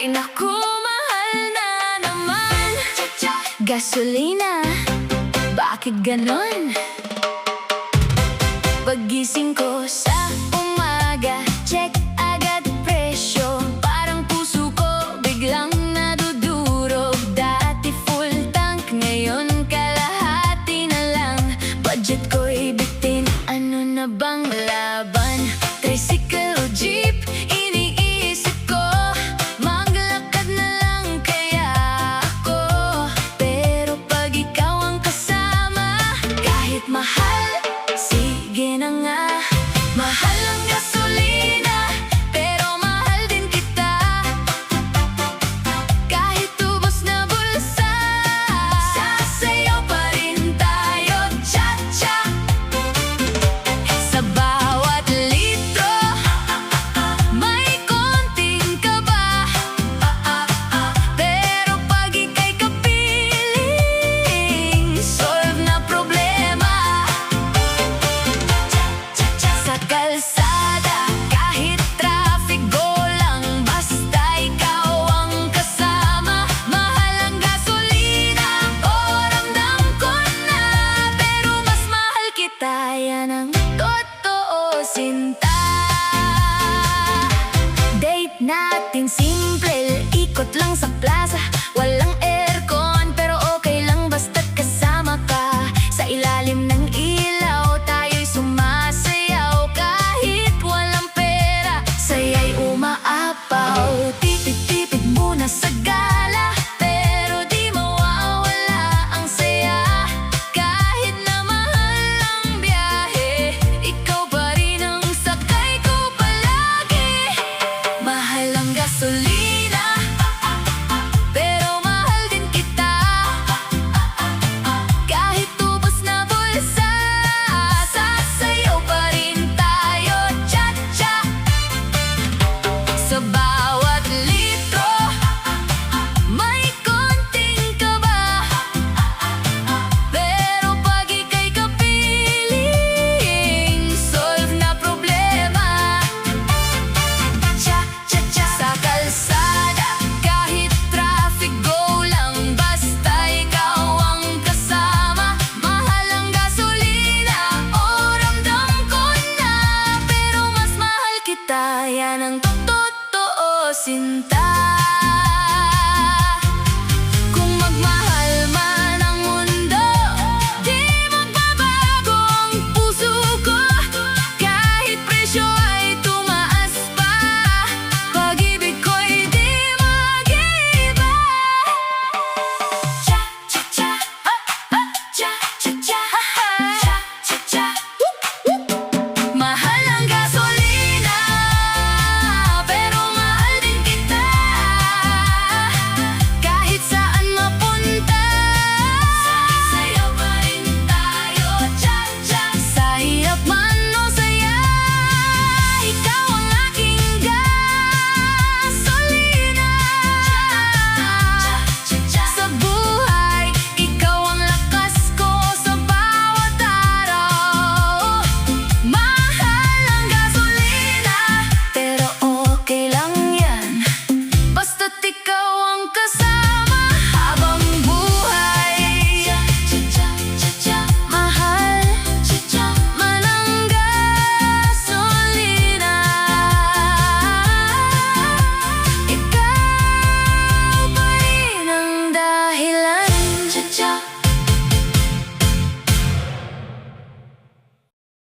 Ay naku, mahal na naman. Gasolina, bakit ganon? Paggising ko sa umaga, check agad presyo. Parang puso ko biglang nadudurog. Dati full tank, ngayon kalahati na lang. Budget ko'y bitin, ano na bang laban? Tricycle o jeep, iniisip ko. Maglakad na lang kaya ako. Pero pag ikaw ang kasama, kahit mahal, sige na nga. Mahal ang gasolina, pero mahal din kita. Kahit ubos na bulsa, sasayaw pa rin tayo, cha-cha. Sa bawat litro, may konting kaba. Pero pag ika'y kapiling, solve na problema. Sa kalsada, kahit traffic, go lang, basta ikaw ang kasama. Mahal ang gasolina, o ramdam ko na. Pero mas mahal kita, yan ang totoo, sinta.